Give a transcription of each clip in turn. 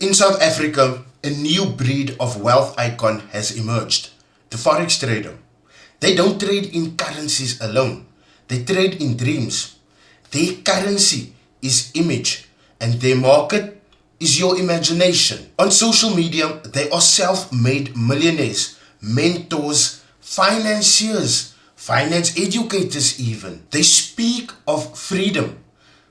In South Africa, a new breed of wealth icon has emerged, the forex trader. They don't trade in currencies alone, they trade in dreams. Their currency is image, and their market is your imagination. On social media, they are self-made millionaires, mentors, financiers, finance educators even. They speak of freedom.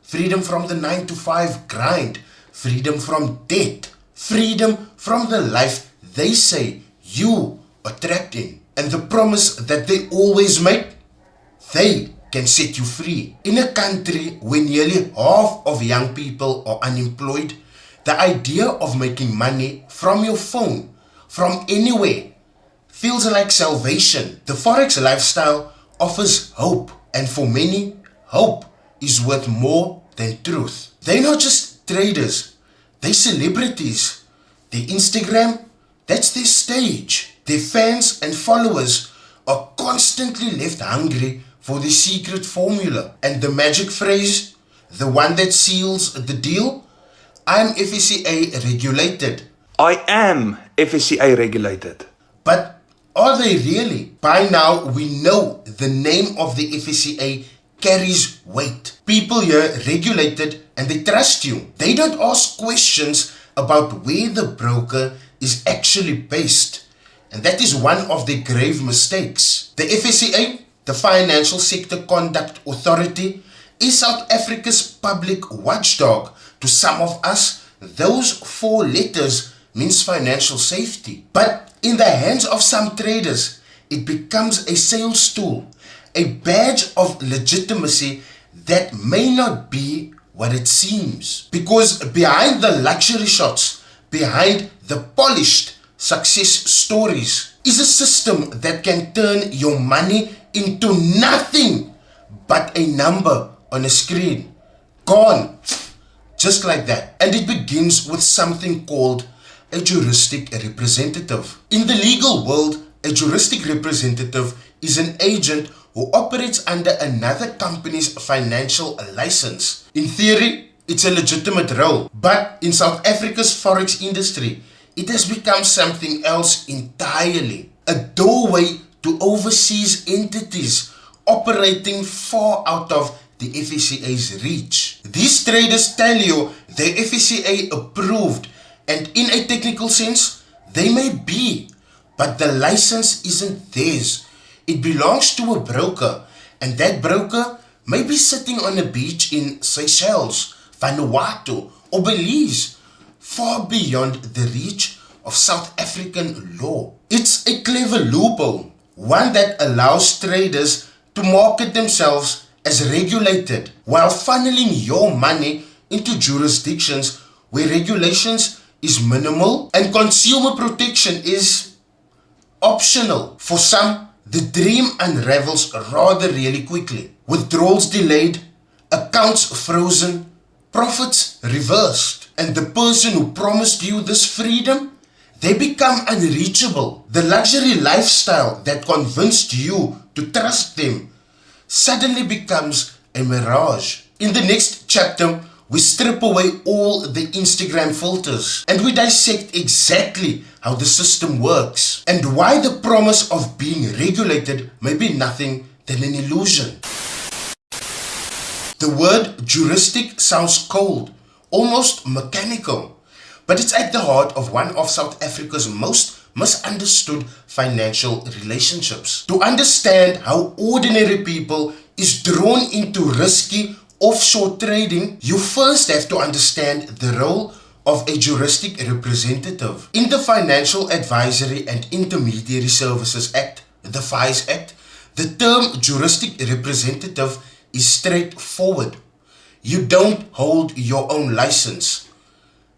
Freedom from the 9-to-5 grind. Freedom from debt. Freedom from the life they say you are trapped in. And the promise that they always make, they can set you free. In a country where nearly half of young people are unemployed, the idea of making money from your phone, from anywhere, feels like salvation. The forex lifestyle offers hope, and for many, hope is worth more than truth. They're not just traders, they're celebrities. Their Instagram, that's their stage. Their fans and followers are constantly left hungry for the secret formula. And the magic phrase, the one that seals the deal, I'm FSCA regulated. I am FSCA regulated. But are they really? By now, we know the name of the FSCA carries weight. People here regulated and they trust you. They don't ask questions about where the broker is actually based. And that is one of the grave mistakes. The FSCA, the Financial Sector Conduct Authority, is South Africa's public watchdog. To some of us, those 4 letters means financial safety. But in the hands of some traders, it becomes a sales tool, a badge of legitimacy that may not be what it seems. Because behind the luxury shots, behind the polished success stories, is a system that can turn your money into nothing but a number on a screen. Gone. Just like that. And it begins with something called a juristic representative. In the legal world, a juristic representative is an agent who operates under another company's financial license. In theory, it's a legitimate role, but in South Africa's forex industry, it has become something else entirely. A doorway to overseas entities operating far out of the FSCA's reach. These traders tell you they're FSCA approved, and in a technical sense, they may be, but the license isn't theirs. It belongs to a broker, and that broker may be sitting on a beach in Seychelles, Vanuatu, or Belize, far beyond the reach of South African law. It's a clever loophole, one that allows traders to market themselves as regulated, while funneling your money into jurisdictions where regulations is minimal and consumer protection is optional. For some, the dream unravels rather really quickly. Withdrawals delayed, accounts frozen, profits reversed. And the person who promised you this freedom, they become unreachable. The luxury lifestyle that convinced you to trust them suddenly becomes a mirage. In the next chapter, we strip away all the Instagram filters and we dissect exactly how the system works and why the promise of being regulated may be nothing than an illusion. The word juristic sounds cold, almost mechanical, but it's at the heart of one of South Africa's most misunderstood financial relationships. To understand how ordinary people is drawn into risky offshore trading, you first have to understand the role of a juristic representative. In the Financial Advisory and Intermediary Services Act, the FIS Act, the term juristic representative is straightforward. You don't hold your own license.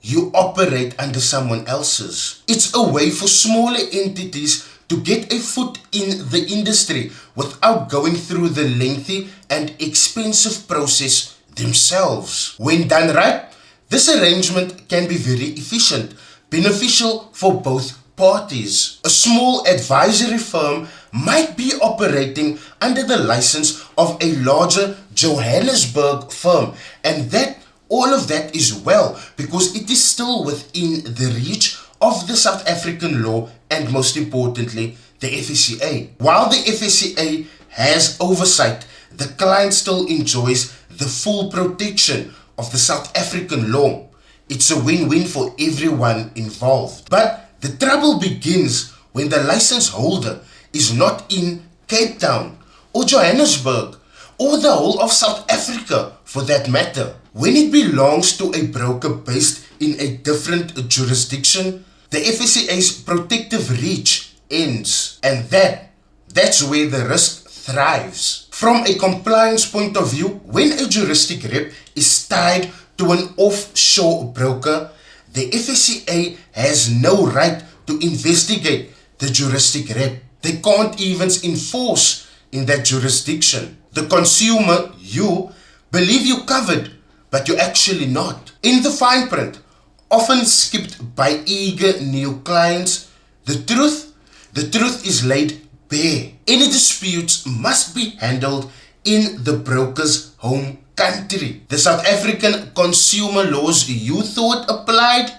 You operate under someone else's. It's a way for smaller entities to get a foot in the industry without going through the lengthy and expensive process themselves. When done right, this arrangement can be very efficient, beneficial for both parties. A small advisory firm might be operating under the license of a larger Johannesburg firm, and that All of that is well because it is still within the reach of the South African law and most importantly, the FSCA. While the FSCA has oversight, the client still enjoys the full protection of the South African law. It's a win-win for everyone involved. But the trouble begins when the license holder is not in Cape Town or Johannesburg or the whole of South Africa for that matter. When it belongs to a broker based in a different jurisdiction, the FSCA's protective reach ends, and that's where the risk thrives. From a compliance point of view, when a juristic rep is tied to an offshore broker, the FSCA has no right to investigate the juristic rep. They can't even enforce in that jurisdiction. The consumer, you, believe you covered, but you're actually not. In the fine print, often skipped by eager new clients, the truth is laid bare. Any disputes must be handled in the broker's home country. The South African consumer laws you thought applied,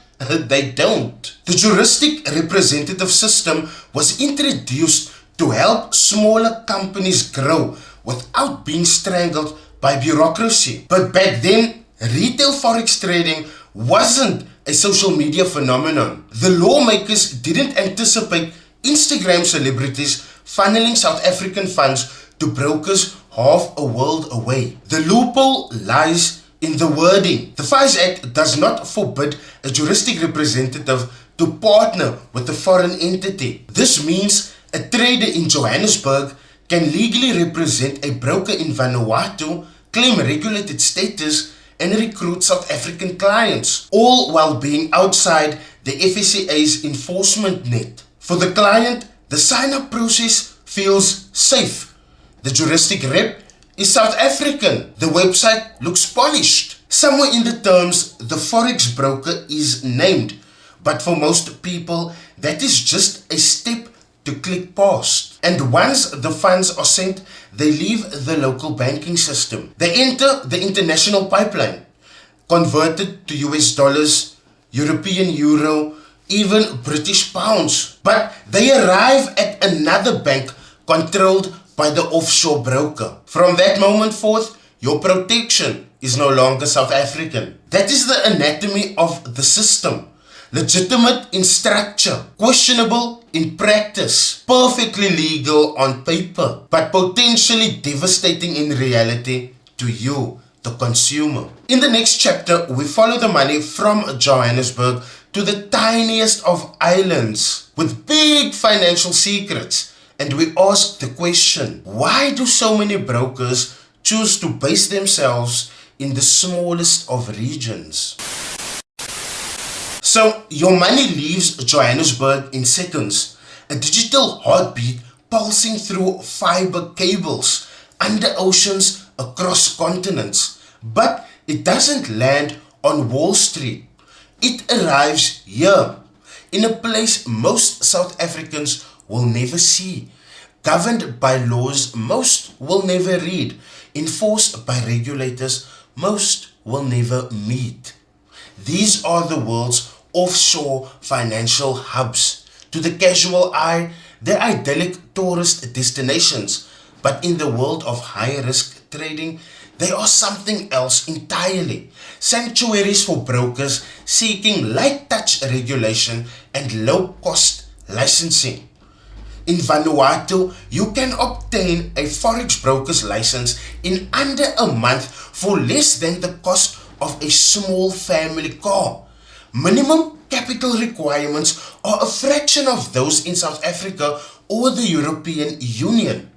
they don't. The juristic representative system was introduced to help smaller companies grow without being strangled by bureaucracy. But back then, retail forex trading wasn't a social media phenomenon. The lawmakers didn't anticipate Instagram celebrities funneling South African funds to brokers half a world away. The loophole lies in the wording. The FISE Act does not forbid a juristic representative to partner with a foreign entity. This means a trader in Johannesburg can legally represent a broker in Vanuatu, claim regulated status, and recruit South African clients, all while being outside the FSCA's enforcement net. For the client, the sign-up process feels safe. The juristic rep is South African. The website looks polished. Somewhere in the terms, the forex broker is named, but for most people, that is just a step to click past. And once the funds are sent, they leave the local banking system. They enter the international pipeline, converted to US dollars, European euro, even British pounds. But they arrive at another bank controlled by the offshore broker. From that moment forth, your protection is no longer South African. That is the anatomy of the system. Legitimate in structure, questionable in practice, perfectly legal on paper, but potentially devastating in reality to you, the consumer. In the next chapter, we follow the money from Johannesburg to the tiniest of islands with big financial secrets, and we ask the question, why do so many brokers choose to base themselves in the smallest of regions? So, your money leaves Johannesburg in seconds, a digital heartbeat pulsing through fiber cables under oceans across continents. But it doesn't land on Wall Street. It arrives here, in a place most South Africans will never see, governed by laws most will never read, enforced by regulators most will never meet. These are the world's offshore financial hubs. To the casual eye, they're idyllic tourist destinations, but in the world of high-risk trading, they are something else entirely. Sanctuaries for brokers seeking light-touch regulation and low-cost licensing. In Vanuatu, you can obtain a forex broker's license in under a month for less than the cost of a small family car. Minimum capital requirements are a fraction of those in South Africa or the European Union.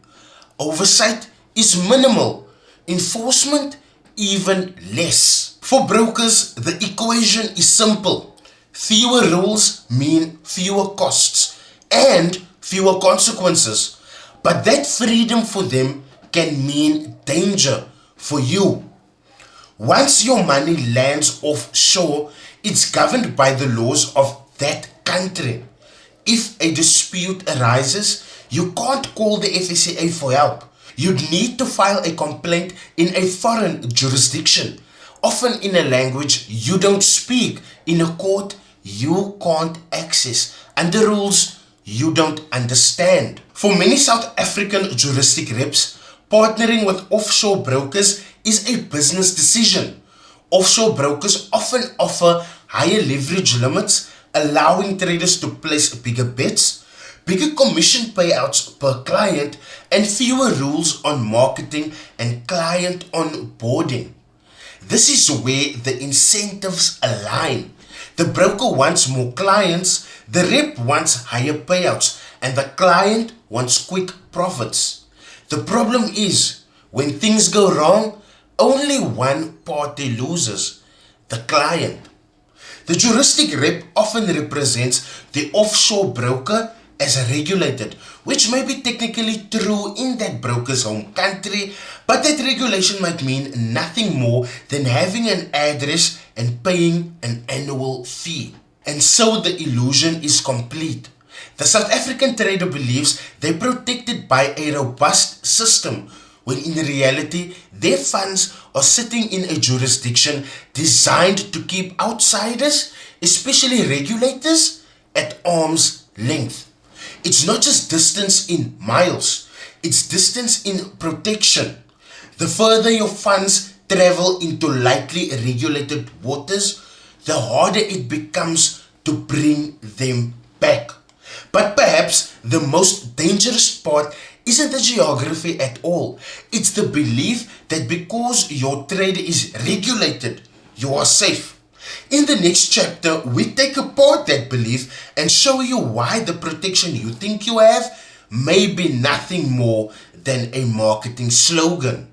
Oversight is minimal, enforcement even less. For brokers, the equation is simple. Fewer rules mean fewer costs and fewer consequences. But that freedom for them can mean danger for you. Once your money lands offshore, it's governed by the laws of that country. If a dispute arises, you can't call the FSCA for help. You'd need to file a complaint in a foreign jurisdiction, often in a language you don't speak, in a court you can't access, under rules you don't understand. For many South African juristic reps, partnering with offshore brokers is a business decision. Offshore brokers often offer higher leverage limits, allowing traders to place bigger bets, bigger commission payouts per client, and fewer rules on marketing and client onboarding. This is where the incentives align. The broker wants more clients, the rep wants higher payouts, and the client wants quick profits. The problem is, when things go wrong, only one party loses, the client. The juristic rep often represents the offshore broker as regulated, which may be technically true in that broker's home country, but that regulation might mean nothing more than having an address and paying an annual fee. And so the illusion is complete. The South African trader believes they're protected by a robust system, when in reality, their funds are sitting in a jurisdiction designed to keep outsiders, especially regulators, at arm's length. It's not just distance in miles, it's distance in protection. The further your funds travel into lightly regulated waters, the harder it becomes to bring them back. But perhaps the most dangerous part isn't the geography at all. It's the belief that because your trade is regulated, you are safe. In the next chapter, we take apart that belief and show you why the protection you think you have may be nothing more than a marketing slogan.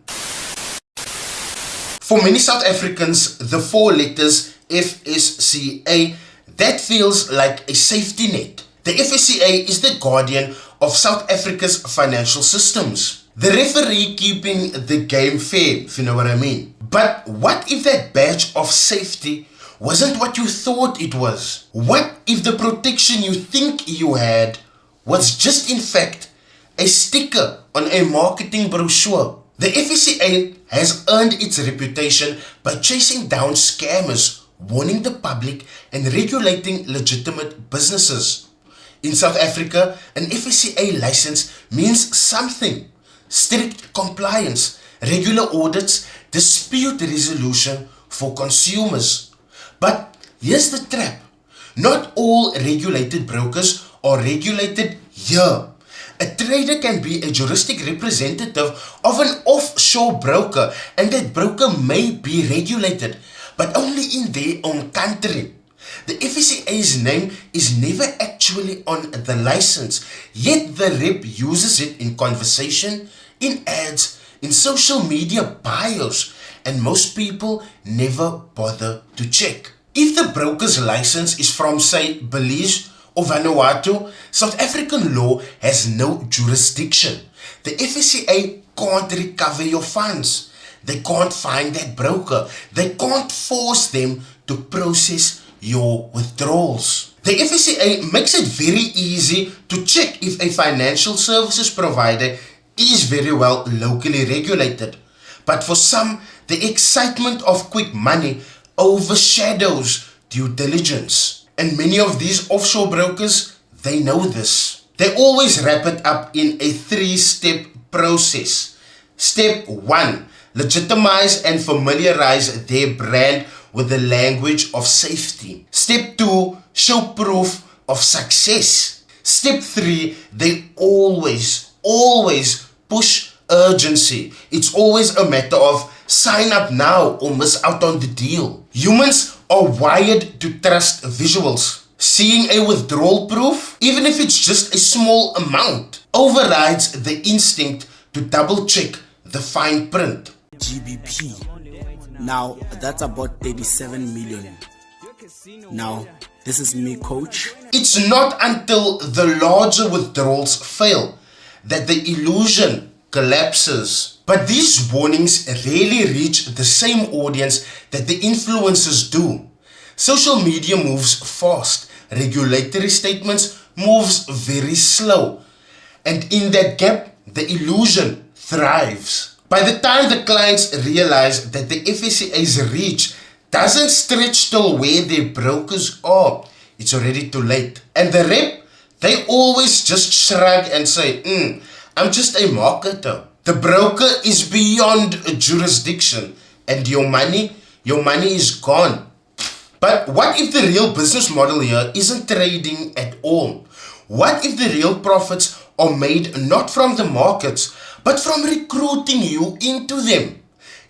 For many South Africans, the 4 letters FSCA, that feels like a safety net. The FSCA is the guardian of South Africa's financial systems. The referee keeping the game fair, if you know what I mean. But what if that badge of safety wasn't what you thought it was? What if the protection you think you had was just in fact a sticker on a marketing brochure? The FSCA has earned its reputation by chasing down scammers, warning the public, and regulating legitimate businesses. In South Africa, an FSCA license means something: strict compliance, regular audits, dispute resolution for consumers. But here's the trap: not all regulated brokers are regulated here. A trader can be a juristic representative of an offshore broker, and that broker may be regulated, but only in their own country. The FSCA's name is never actually on the license, yet the rep uses it in conversation, in ads, in social media bios, and most people never bother to check. If the broker's license is from, say, Belize or Vanuatu, South African law has no jurisdiction. The FSCA can't recover your funds. They can't find that broker. They can't force them to process your withdrawals. The FSCA makes it very easy to check if a financial services provider is very well locally regulated. But for some, the excitement of quick money overshadows due diligence. And many of these offshore brokers, they know this. They always wrap it up in a 3-step process. Step 1, legitimize and familiarize their brand with the language of safety. Step 2, show proof of success. Step 3, they always push urgency. It's always a matter of sign up now or miss out on the deal. Humans are wired to trust visuals. Seeing a withdrawal proof, even if it's just a small amount, overrides the instinct to double check the fine print. GBP. Now, that's about 37 million. Now, this is me, coach. It's not until the larger withdrawals fail that the illusion collapses. But these warnings rarely reach the same audience that the influencers do. Social media moves fast. Regulatory statements moves very slow. And in that gap, the illusion thrives. By the time the clients realize that the FSCA's reach doesn't stretch till where their brokers are, it's already too late. And the rep, they always just shrug and say, I'm just a marketer. The broker is beyond a jurisdiction, and your money is gone. But what if the real business model here isn't trading at all? What if the real profits are made not from the markets, but from recruiting you into them?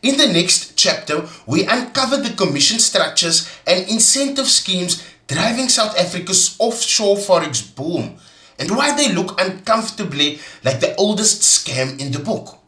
In the next chapter, we uncover the commission structures and incentive schemes driving South Africa's offshore forex boom, and why they look uncomfortably like the oldest scam in the book.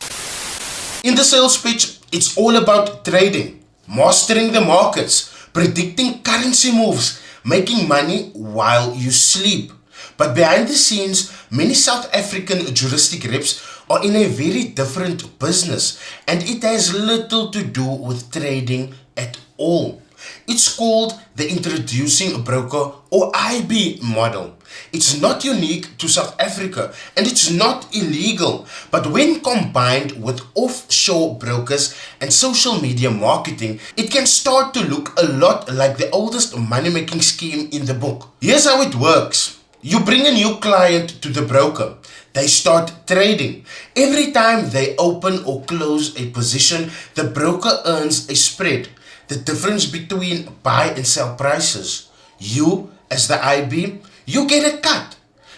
In the sales pitch, it's all about trading, mastering the markets, predicting currency moves, making money while you sleep. But behind the scenes, many South African juristic reps are in a very different business, and it has little to do with trading at all. It's called the introducing broker or IB model. It's not unique to South Africa and it's not illegal, but when combined with offshore brokers and social media marketing, it can start to look a lot like the oldest money-making scheme in the book. Here's how it works. You bring a new client to the broker. They start trading. Every time they open or close a position, the broker earns a spread, the difference between buy and sell prices. You, as the IB, you get a cut.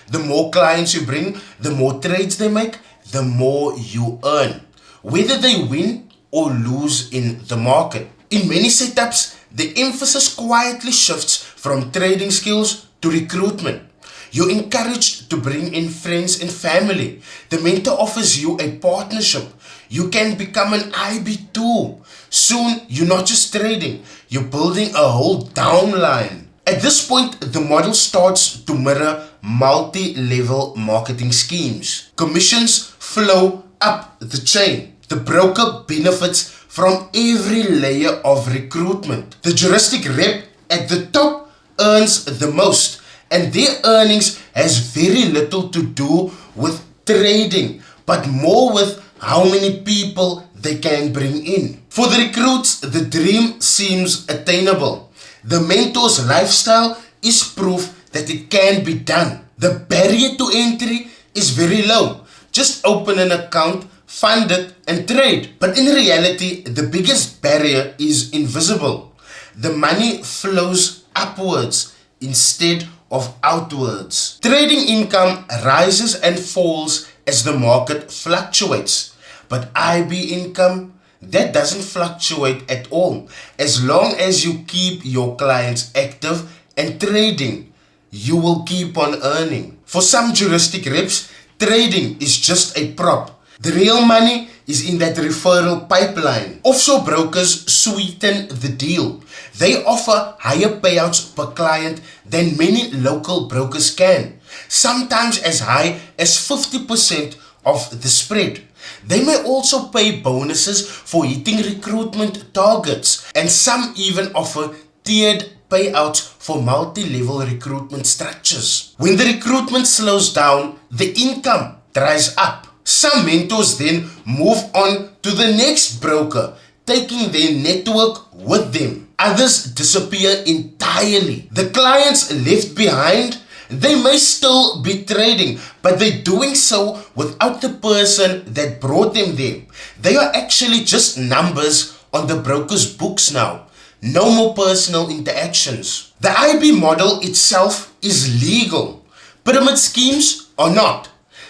The more clients you bring, the more trades they make, the more you earn, whether they win or lose in the market. In many setups, the emphasis quietly shifts from trading skills to recruitment. You're encouraged to bring in friends and family. The mentor offers you a partnership. You can become an IB too. Soon, you're not just trading, you're building a whole downline. At this point, the model starts to mirror multi-level marketing schemes. Commissions flow up the chain. The broker benefits from every layer of recruitment. The juristic rep at the top earns the most, and their earnings has very little to do with trading, but more with how many people they can bring in. For the recruits, the dream seems attainable. The mentor's lifestyle is proof that it can be done. The barrier to entry is very low. Just open an account, fund it, and trade. But in reality, the biggest barrier is invisible. The money flows upwards instead of outwards. Trading income rises and falls as the market fluctuates. But IB income, that doesn't fluctuate at all. As long as you keep your clients active and trading, you will keep on earning. For some juristic reps, trading is just a prop. The real money is in that referral pipeline. Offshore brokers sweeten the deal. They offer higher payouts per client than many local brokers can, sometimes as high as 50% of the spread. They may also pay bonuses for hitting recruitment targets, and some even offer tiered payouts for multi-level recruitment structures. When the recruitment slows down, the income dries up. Some mentors then move on to the next broker, taking their network with them. Others disappear entirely. The clients left behind, they may still be trading, but they're doing so without the person that brought them there. They are actually just numbers on the broker's books now. No more personal interactions. The IB model itself is legal. Pyramid schemes are not.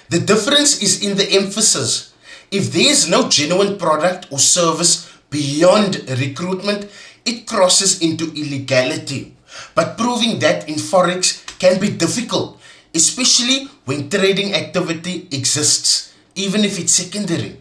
The difference is in the emphasis. If there is no genuine product or service beyond recruitment, it crosses into illegality. But proving that in forex can be difficult, especially when trading activity exists, even if it's secondary.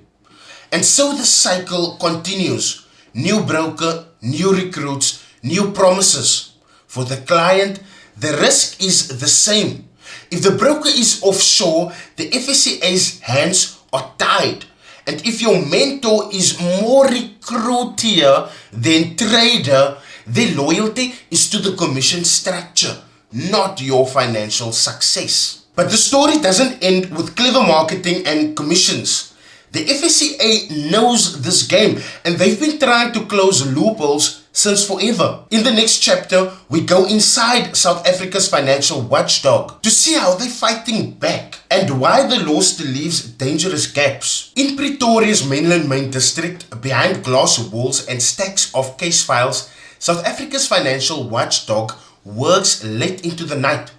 And so the cycle continues. New broker, new recruits, new promises. For the client, the risk is the same. If the broker is offshore, the FSCA's hands are tied. And if your mentor is more recruiter than trader, their loyalty is to the commission structure, not your financial success. But the story doesn't end with clever marketing and commissions. The FSCA knows this game and they've been trying to close loopholes since forever. In the next chapter, we go inside South Africa's financial watchdog to see how they're fighting back and why the law still leaves dangerous gaps. In Pretoria's mainland main district, behind glass walls and stacks of case files, South Africa's financial watchdog works late into the night.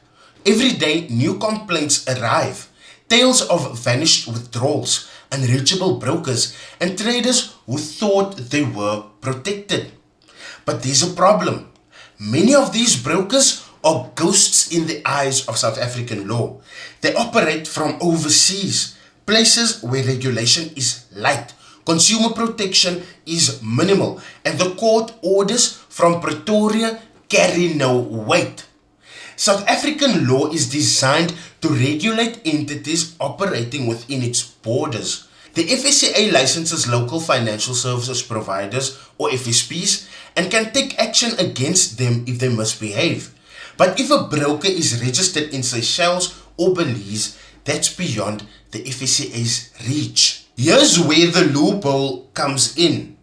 Every day, new complaints arrive. Tales of vanished withdrawals, unreachable brokers, and traders who thought they were protected. But there's a problem. Many of these brokers are ghosts in the eyes of South African law. They operate from overseas, places where regulation is light, consumer protection is minimal, and the court orders from Pretoria carry no weight. South African law is designed to regulate entities operating within its borders. The FSCA licenses local financial services providers, or FSPs, and can take action against them if they misbehave. But if a broker is registered in Seychelles or Belize, that's beyond the FSCA's reach. Here's where the loophole comes in.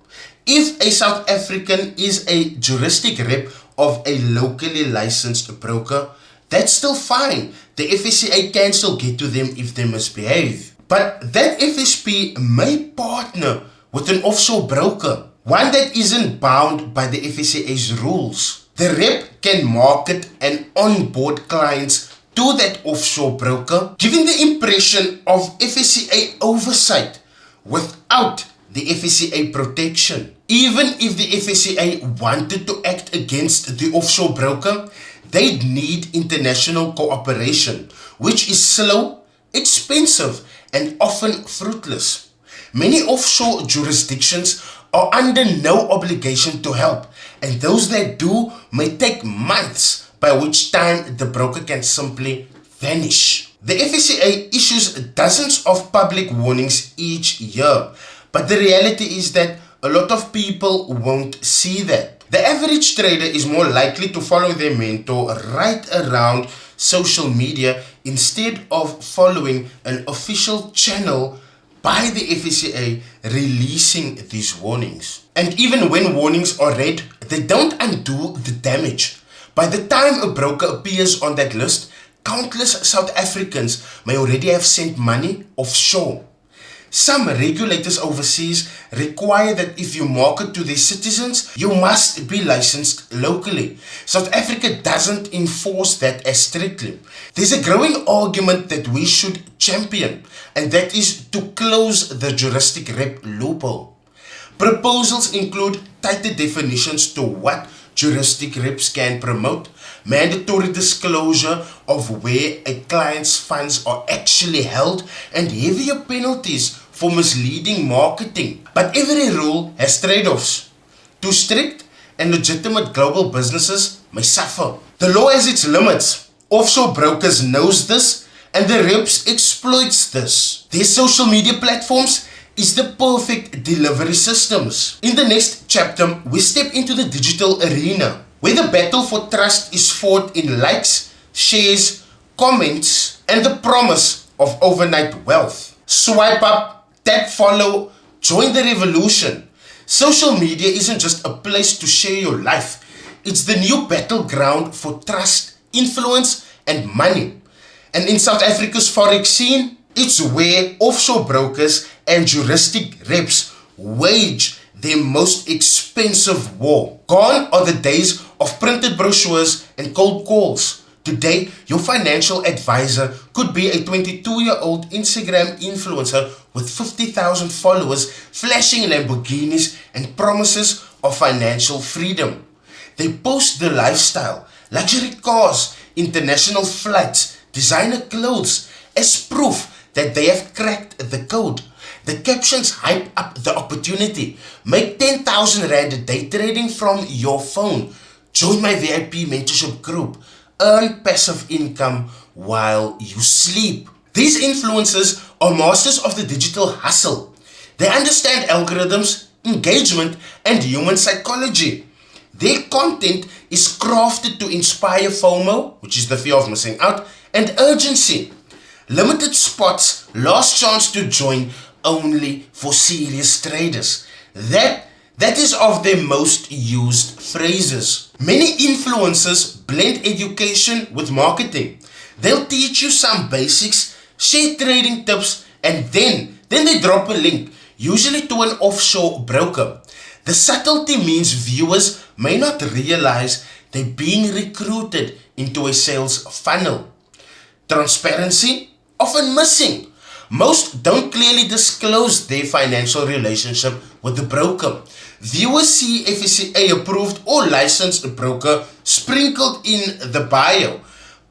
If a South African is a juristic rep of a locally licensed broker, that's still fine. The FSCA can still get to them if they misbehave. But that FSP may partner with an offshore broker, one that isn't bound by the FSCA's rules. The rep can market and onboard clients to that offshore broker, giving the impression of FSCA oversight without the FSCA protection. Even if the FSCA wanted to act against the offshore broker, they'd need international cooperation, which is slow, expensive, and often fruitless. Many offshore jurisdictions are under no obligation to help, and those that do may take months, by which time the broker can simply vanish. The FSCA issues dozens of public warnings each year, but the reality is that a lot of people won't see that. The average trader is more likely to follow their mentor right around social media instead of following an official channel by the FSCA releasing these warnings. And even when warnings are read, they don't undo the damage. By the time a broker appears on that list, countless South Africans may already have sent money offshore. Some regulators overseas require that if you market to their citizens, you must be licensed locally. South Africa doesn't enforce that as strictly. There's a growing argument that we should champion, and that is to close the juristic rep loophole. Proposals include tighter definitions to what juristic reps can promote, mandatory disclosure of where a client's funds are actually held, and heavier penalties for misleading marketing. But every rule has trade-offs. Too strict and legitimate global businesses may suffer. The law has its limits. Offshore brokers knows this, and the reps exploits this. Their social media platforms is the perfect delivery systems. In the next chapter, we step into the digital arena, where the battle for trust is fought in likes, shares, comments, and the promise of overnight wealth. Swipe up, tap follow, join the revolution. Social media isn't just a place to share your life. It's the new battleground for trust, influence, and money. And in South Africa's forex scene, it's where offshore brokers and juristic reps wage their most expensive war. Gone are the days of printed brochures and cold calls. Today, your financial advisor could be a 22-year-old Instagram influencer with 50,000 followers, flashing Lamborghinis and promises of financial freedom. They post the lifestyle, luxury cars, international flights, designer clothes as proof that they have cracked the code. The captions hype up the opportunity. Make 10,000 Rand a day trading from your phone. Join my VIP mentorship group. Earn passive income while you sleep. These influencers are masters of the digital hustle. They understand algorithms, engagement, and human psychology. Their content is crafted to inspire FOMO, which is the fear of missing out, and urgency. Limited spots, last chance to join, only for serious traders. That is of their most used phrases. Many influencers blend education with marketing. They'll teach you some basics, share trading tips, and then they drop a link, usually to an offshore broker. The subtlety means viewers may not realize they're being recruited into a sales funnel. Transparency, often missing. Most don't clearly disclose their financial relationship with the broker. Viewers see FSCA approved or licensed broker sprinkled in the bio,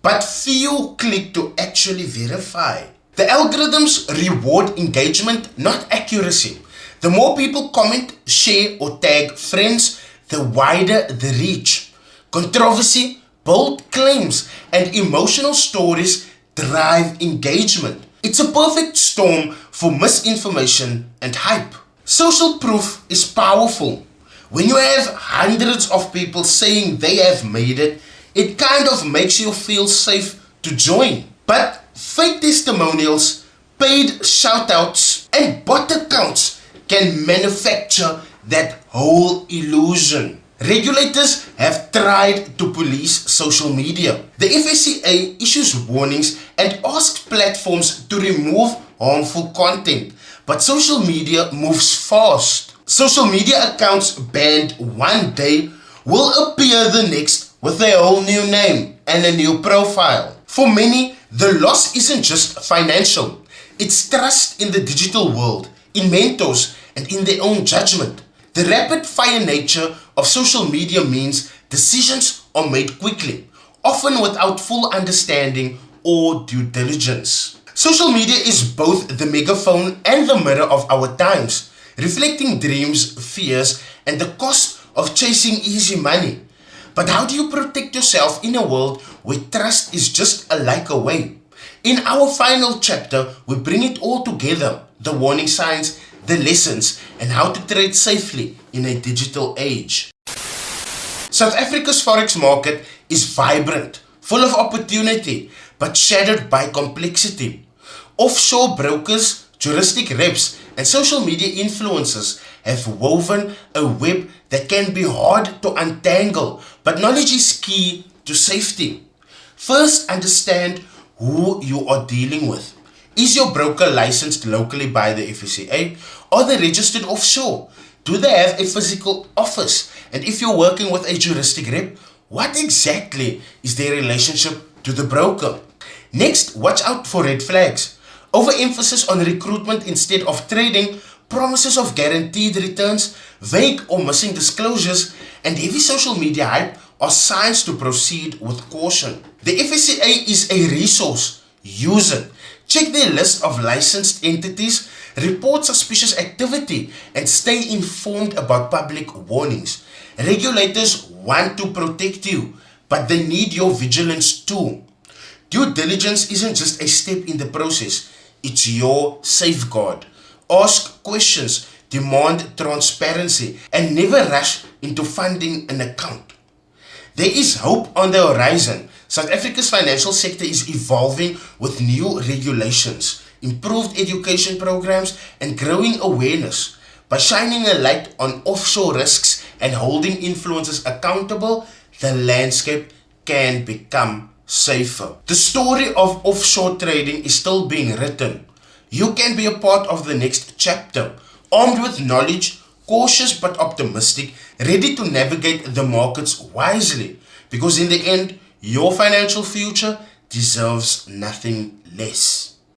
but few click to actually verify. The algorithms reward engagement, not accuracy. The more people comment, share, or tag friends, the wider the reach. Controversy, bold claims, and emotional stories drive engagement. It's a perfect storm for misinformation and hype. Social proof is powerful. When you have hundreds of people saying they have made it, it kind of makes you feel safe to join. But fake testimonials, paid shoutouts, and bot accounts can manufacture that whole illusion. Regulators have tried to police social media. The FSCA issues warnings and asks platforms to remove harmful content, but social media moves fast. Social media accounts banned one day will appear the next with a whole new name and a new profile. For many, the loss isn't just financial. It's trust in the digital world, in mentors, and in their own judgment. The rapid-fire nature of social media means decisions are made quickly, often without full understanding or due diligence. Social media is both the megaphone and the mirror of our times, reflecting dreams, fears, and the cost of chasing easy money. But how do you protect yourself in a world where trust is just a like away? In our final chapter, we bring it all together: the warning signs, the lessons, and how to trade safely in a digital age. South Africa's forex market is vibrant, full of opportunity, but shadowed by complexity. Offshore brokers, juristic reps, and social media influencers have woven a web that can be hard to untangle, but knowledge is key to safety. First, understand who you are dealing with. Is your broker licensed locally by the FSCA or they registered offshore? Do they have a physical office? And if you're working with a juristic rep, what exactly is their relationship to the broker? Next, watch out for red flags. Overemphasis on recruitment instead of trading, promises of guaranteed returns, vague or missing disclosures, and heavy social media hype are signs to proceed with caution. The FSCA is a resource. Use it. Check their list of licensed entities, report suspicious activity, and stay informed about public warnings. Regulators want to protect you, but they need your vigilance too. Due diligence isn't just a step in the process, it's your safeguard. Ask questions, demand transparency, and never rush into funding an account. There is hope on the horizon. South Africa's financial sector is evolving with new regulations, improved education programs, and growing awareness. By shining a light on offshore risks and holding influencers accountable, the landscape can become safer. The story of offshore trading is still being written. You can be a part of the next chapter, armed with knowledge, cautious but optimistic, ready to navigate the markets wisely. Because in the end, your financial future deserves nothing less.